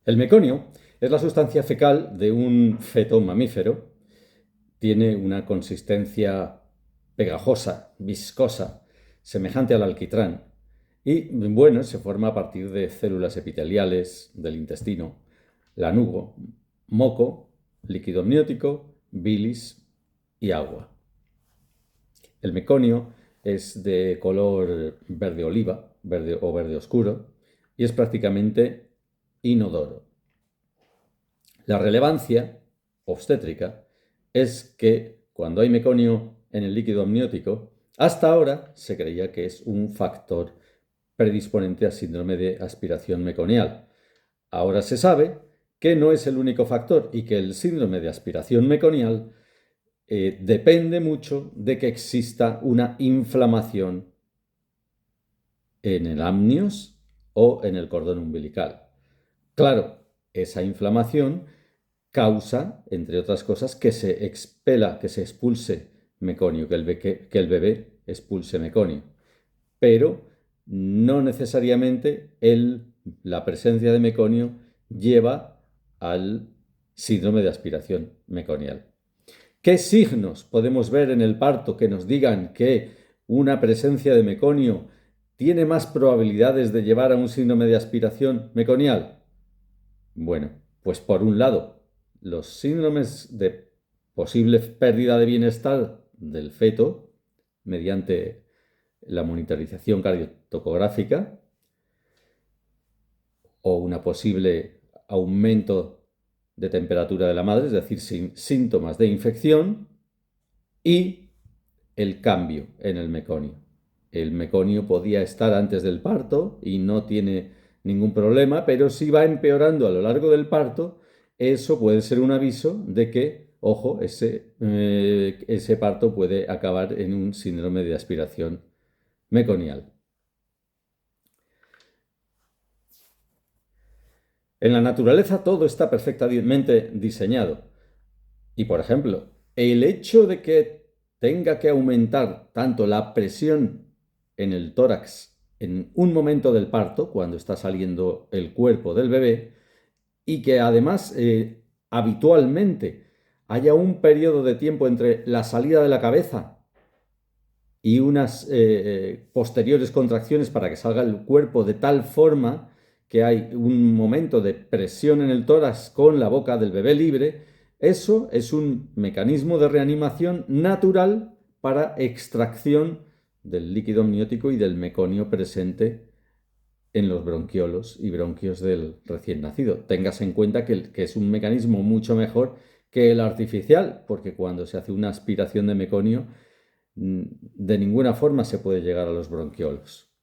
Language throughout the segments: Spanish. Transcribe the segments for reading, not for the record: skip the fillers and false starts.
El meconio es la sustancia fecal de un feto mamífero. Tiene una consistencia pegajosa, viscosa, semejante al alquitrán. Y, bueno, se forma a partir de células epiteliales del intestino, lanugo, moco, líquido amniótico, bilis y agua. El meconio es de color verde oliva, verde o verde oscuro, y es prácticamente inodoro. La relevancia obstétrica es que cuando hay meconio en el líquido amniótico, hasta ahora se creía que es un factor predisponente a síndrome de aspiración meconial. Ahora se sabe que no es el único factor y que el síndrome de aspiración meconial depende mucho de que exista una inflamación en el amnios o en el cordón umbilical. Claro, esa inflamación causa, entre otras cosas, que se expela, que se expulse meconio, que el bebé expulse meconio. Pero no necesariamente la presencia de meconio lleva al síndrome de aspiración meconial. ¿Qué signos podemos ver en el parto que nos digan que una presencia de meconio tiene más probabilidades de llevar a un síndrome de aspiración meconial? Bueno, pues por un lado, los síndromes de posible pérdida de bienestar del feto mediante la monitorización cardiotocográfica o un posible aumento de temperatura de la madre, es decir, sin síntomas de infección, y el cambio en el meconio. El meconio podía estar antes del parto y no tiene ningún problema, pero si va empeorando a lo largo del parto, eso puede ser un aviso de que, ojo, ese parto puede acabar en un síndrome de aspiración meconial. En la naturaleza todo está perfectamente diseñado. Y, por ejemplo, el hecho de que tenga que aumentar tanto la presión en el tórax en un momento del parto, cuando está saliendo el cuerpo del bebé, y que además habitualmente haya un periodo de tiempo entre la salida de la cabeza y unas posteriores contracciones para que salga el cuerpo de tal forma que hay un momento de presión en el tórax con la boca del bebé libre, eso es un mecanismo de reanimación natural para extracción del líquido amniótico y del meconio presente en los bronquiolos y bronquios del recién nacido. Tengas en cuenta que es un mecanismo mucho mejor que el artificial, porque cuando se hace una aspiración de meconio, de ninguna forma se puede llegar a los bronquiolos.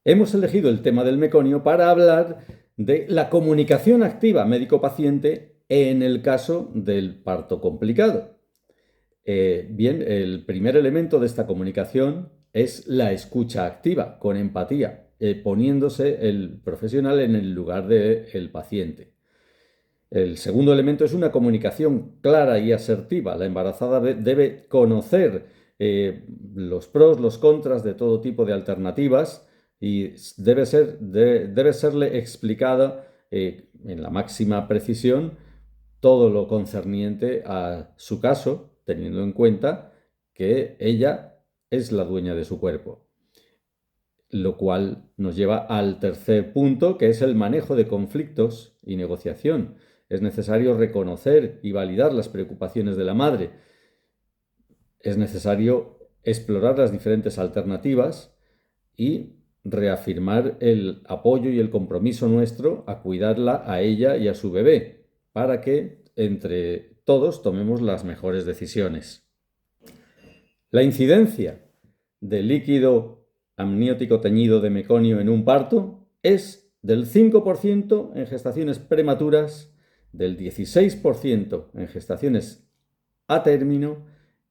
Hemos elegido el tema del meconio para hablar de la comunicación activa médico-paciente en el caso del parto complicado. Bien, el primer elemento de esta comunicación es la escucha activa, con empatía, poniéndose el profesional en el lugar del paciente. El segundo elemento es una comunicación clara y asertiva. La embarazada debe conocer los pros, los contras de todo tipo de alternativas y debe serle explicada en la máxima precisión todo lo concerniente a su caso, teniendo en cuenta que ella es la dueña de su cuerpo. Lo cual nos lleva al tercer punto, que es el manejo de conflictos y negociación. Es necesario reconocer y validar las preocupaciones de la madre. Es necesario explorar las diferentes alternativas y reafirmar el apoyo y el compromiso nuestro a cuidarla a ella y a su bebé, para que entre todos tomemos las mejores decisiones. La incidencia del líquido amniótico teñido de meconio en un parto es del 5% en gestaciones prematuras, del 16% en gestaciones a término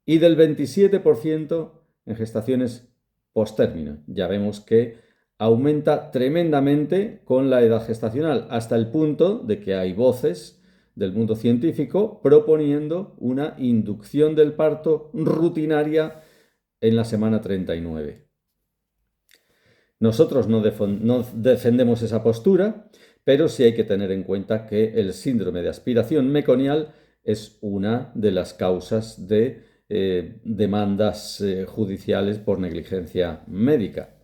y del 27% en gestaciones posttérmino. Ya vemos que aumenta tremendamente con la edad gestacional, hasta el punto de que hay voces del mundo científico proponiendo una inducción del parto rutinaria en la semana 39. Nosotros no defendemos esa postura, pero sí hay que tener en cuenta que el síndrome de aspiración meconial es una de las causas de demandas judiciales por negligencia médica.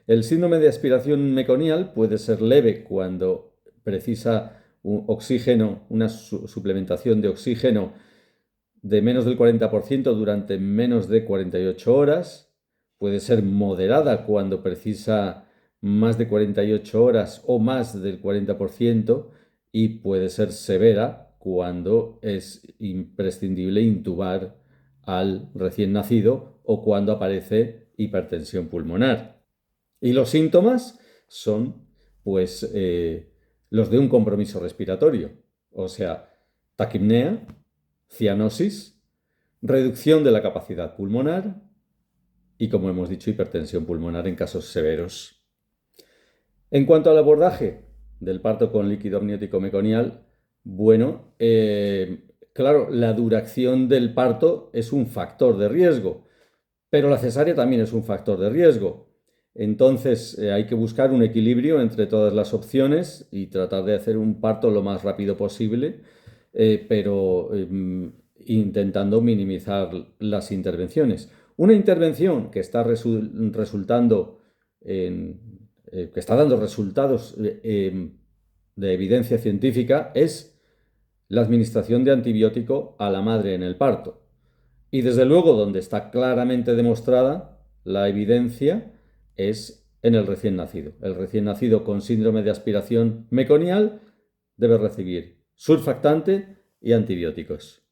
El síndrome de aspiración meconial puede ser leve cuando precisa un oxígeno, una suplementación de oxígeno de menos del 40% durante menos de 48 horas. Puede ser moderada cuando precisa más de 48 horas o más del 40% y puede ser severa cuando es imprescindible intubar al recién nacido o cuando aparece hipertensión pulmonar. Y los síntomas son, pues, los de un compromiso respiratorio, o sea, taquipnea, cianosis, reducción de la capacidad pulmonar y, como hemos dicho, hipertensión pulmonar en casos severos. En cuanto al abordaje del parto con líquido amniótico meconial, bueno, claro, la duración del parto es un factor de riesgo, pero la cesárea también es un factor de riesgo. Entonces, hay que buscar un equilibrio entre todas las opciones y tratar de hacer un parto lo más rápido posible, pero intentando minimizar las intervenciones. Una intervención que está resultando que está dando resultados de evidencia científica es la administración de antibiótico a la madre en el parto. Y desde luego, donde está claramente demostrada la evidencia es en el recién nacido. El recién nacido con síndrome de aspiración meconial debe recibir surfactante y antibióticos.